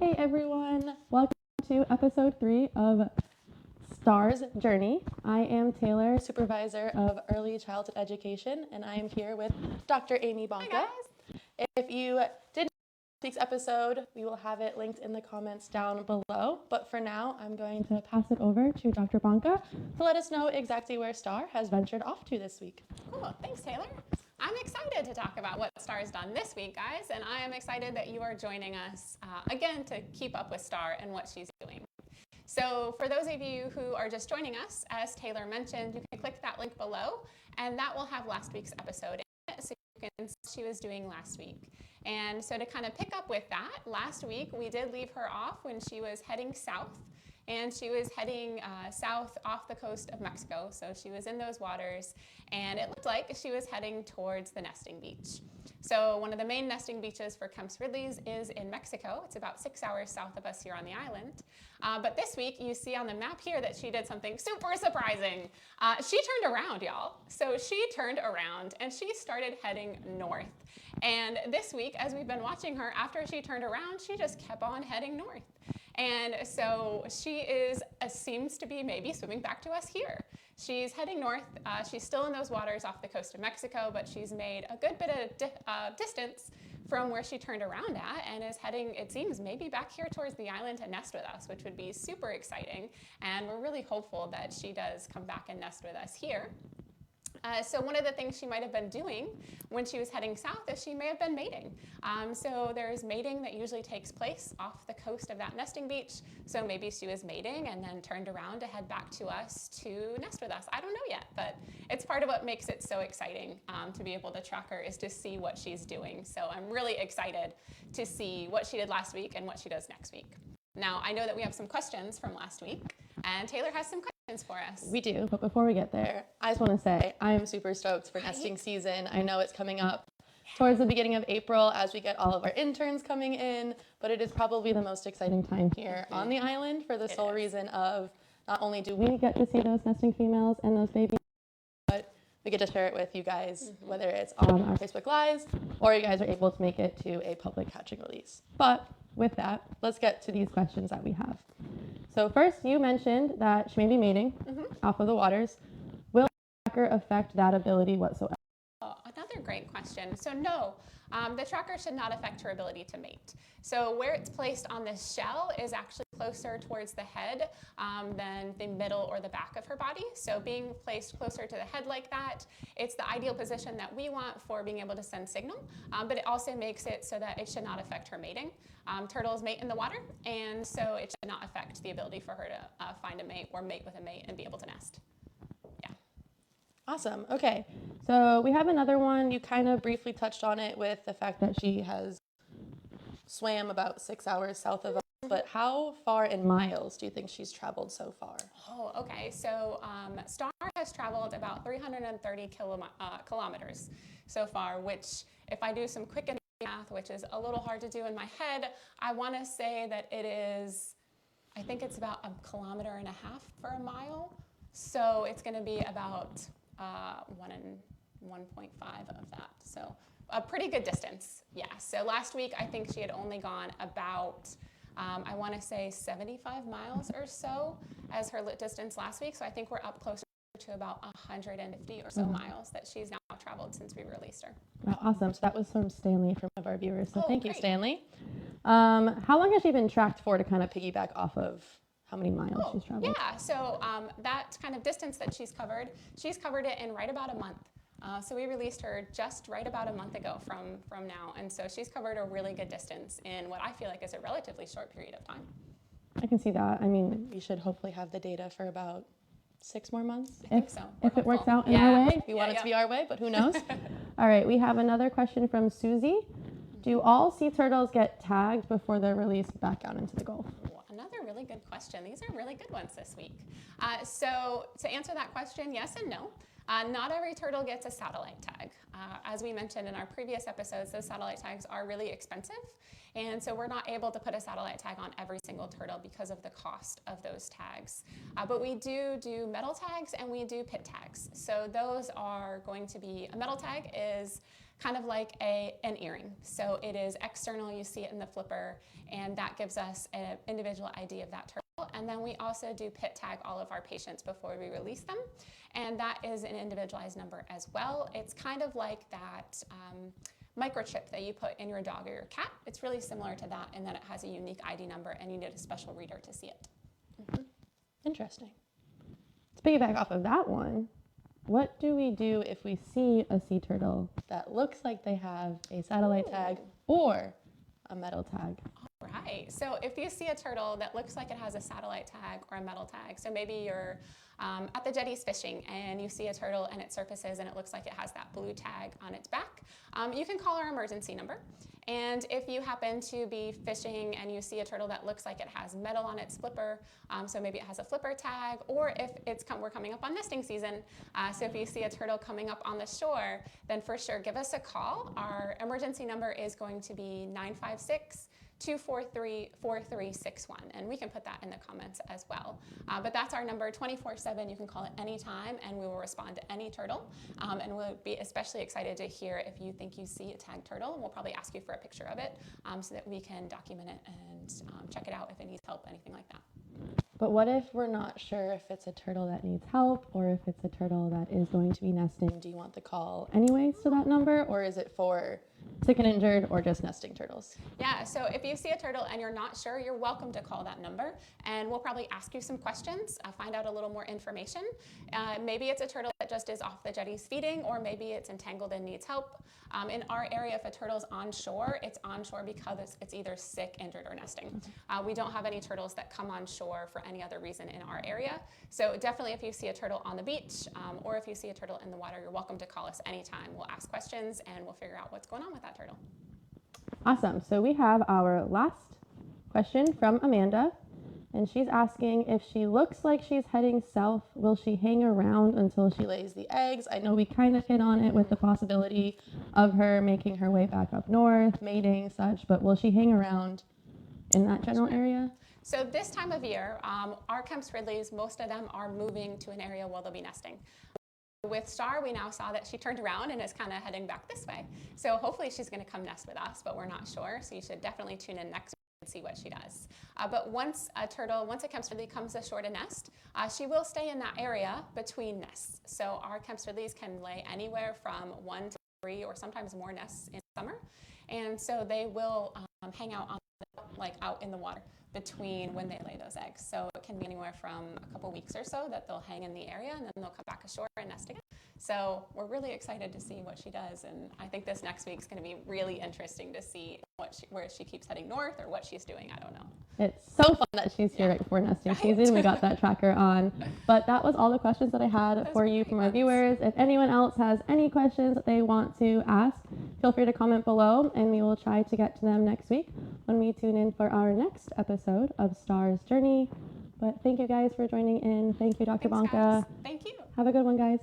Hey everyone, welcome to episode 3 of STAR's Journey. I am Taylor, supervisor of early childhood education, and I am here with Dr. Amy Bonka. Hi guys. If you didn't know this week's episode, we will have it linked in the comments down below. But for now, I'm going to pass it over to Dr. Bonka to let us know exactly where STAR has ventured off to this week. Cool, thanks Taylor. I'm excited to talk about what STAR's done this week, guys, and I am excited that you are joining us again to keep up with STAR and what she's doing. So for those of you who are just joining us, as Taylor mentioned, you can click that link below, and that will have last week's episode in it, so you can see what she was doing last week. And so to kind of pick up with that, last week we did leave her off when she was heading south. And she was heading south off the coast of Mexico, so she was in those waters, and it looked like she was heading towards the nesting beach. So one of the main nesting beaches for Kemp's Ridley's is in Mexico. It's about 6 hours south of us here on the island. But this week, you see on the map here that she did something super surprising. She turned around, y'all. So she turned around, and she started heading north. And this week, as we've been watching her, after she turned around, she just kept on heading north. And so she seems to be maybe swimming back to us here. She's heading north. She's still in those waters off the coast of Mexico, but she's made a good bit of distance from where she turned around at and is heading, it seems, maybe back here towards the island to nest with us, which would be super exciting. And we're really hopeful that she does come back and nest with us here. So one of the things she might have been doing when she was heading south is she may have been mating. So there's mating that usually takes place off the coast of that nesting beach. So maybe she was mating and then turned around to head back to us to nest with us. I don't know yet, but it's part of what makes it so exciting to be able to track her is to see what she's doing. So I'm really excited to see what she did last week and what she does next week. Now, I know that we have some questions from last week, and Taylor has some questions for us. We do, but before we get there, I just want to say I'm super stoked for nesting season. I know it's coming up towards the beginning of April as we get all of our interns coming in, but it is probably the most exciting time here on the island for the sole reason of not only do we get to see those nesting females and those babies, but we get to share it with you guys, whether it's on our Facebook Lives or you guys are able to make it to a public catching release. But with that, let's get to these questions that we have. So first, you mentioned that she may be mating off of the waters. Will the tracker affect that ability whatsoever? Oh, another great question. So no, the tracker should not affect her ability to mate. So where it's placed on this shell is actually closer towards the head than the middle or the back of her body. So being placed closer to the head like that, it's the ideal position that we want for being able to send signal, but it also makes it so that it should not affect her mating. Turtles mate in the water, and so it should not affect the ability for her to find a mate or mate with a mate and be able to nest. Awesome. Okay. So we have another one. You kind of briefly touched on it with the fact that she has swam about 6 hours south of us, but how far in miles do you think she's traveled so far? Oh, okay. So STAR has traveled about 330 kilometers so far, which if I do some quick math, which is a little hard to do in my head, I want to say that it is, I think it's about 1.5 kilometers for a mile. So it's going to be about 1.5 of that. So a pretty good distance. Yeah. So last week, I think she had only gone about, I want to say 75 miles or so as her distance last week. So I think we're up closer to about 150 or so miles that she's now traveled since we released her. Wow, awesome. So that was from Stanley, from one of our viewers. So thank you, great. Stanley. How long has she been tracked for to kind of piggyback off of how many miles she's traveled? Yeah, so that kind of distance that she's covered it in right about a month. So we released her just right about a month ago from now. And so she's covered a really good distance in what I feel like is a relatively short period of time. I can see that. I mean, we should hopefully have the data for about 6 more months. I think so. If it works out in our way. We want it to be our way, but who knows? All right, we have another question from Susie. Do all sea turtles get tagged before they're released back out into the Gulf? Another really good question. These are really good ones this week. So to answer that question, yes and no. Not every turtle gets a satellite tag. As we mentioned in our previous episodes, those satellite tags are really expensive. And so we're not able to put a satellite tag on every single turtle because of the cost of those tags. But we do metal tags and we do pit tags. So those are going to be, a metal tag is kind of like an earring. So it is external, you see it in the flipper, and that gives us an individual ID of that turtle. And then we also do pit tag all of our patients before we release them, and that is an individualized number as well. It's kind of like that microchip that you put in your dog or your cat. It's really similar to that in that it has a unique ID number and you need a special reader to see it. Interesting. To piggyback off of that one, what do we do if we see a sea turtle that looks like they have a satellite tag or a metal tag? Right. So if you see a turtle that looks like it has a satellite tag or a metal tag, so maybe you're at the jetties fishing and you see a turtle and it surfaces and it looks like it has that blue tag on its back, you can call our emergency number. And if you happen to be fishing and you see a turtle that looks like it has metal on its flipper, so maybe it has a flipper tag, or if we're coming up on nesting season, so if you see a turtle coming up on the shore, then for sure give us a call. Our emergency number is going to be 956-243-4361, and we can put that in the comments as well. But that's our number 24/7. You can call it anytime and we will respond to any turtle. And we'll be especially excited to hear if you think you see a tagged turtle, and we'll probably ask you for a picture of it so that we can document it and check it out if it needs help, anything like that. But what if we're not sure if it's a turtle that needs help or if it's a turtle that is going to be nesting? Do you want the call anyways to that number, or is it for sick and injured or just nesting turtles? Yeah, so if you see a turtle and you're not sure, you're welcome to call that number, and we'll probably ask you some questions, find out a little more information. Maybe it's a turtle that just is off the jetties feeding, or maybe it's entangled and needs help. In our area, if a turtle's on shore, it's on shore because it's either sick, injured, or nesting. We don't have any turtles that come on shore for any other reason in our area. So definitely if you see a turtle on the beach or if you see a turtle in the water, you're welcome to call us anytime. We'll ask questions and we'll figure out what's going on with that turtle. Awesome. So we have our last question from Amanda, and she's asking, if she looks like she's heading south, will she hang around until she lays the eggs? I know we kind of hit on it with the possibility of her making her way back up north, mating, such, but will she hang around in that general area? So this time of year, our Kemp's Ridleys, most of them are moving to an area where they'll be nesting. With Star, we now saw that she turned around and is kind of heading back this way. So hopefully she's going to come nest with us, but we're not sure. So you should definitely tune in next week and see what she does. But once a Kemp's Ridley comes ashore to nest, she will stay in that area between nests. So our Kemp's Ridleys can lay anywhere from 1 to 3 or sometimes more nests in summer. And so they will hang out out in the water between when they lay those eggs. So it can be anywhere from a couple weeks or so that they'll hang in the area and then they'll come back ashore and nest again. So we're really excited to see what she does, and I think this next week's going to be really interesting to see where she keeps heading north or what she's doing. I don't know. It's so fun that she's here right before nesting season. We got that tracker on. But that was all the questions that I had for you from our viewers. If anyone else has any questions that they want to ask, feel free to comment below, and we will try to get to them next week when we tune in for our next episode of Star's Journey. But thank you guys for joining in. Thank you, Dr. Thanks, Bonka. guys. Thank you. Have a good one, guys.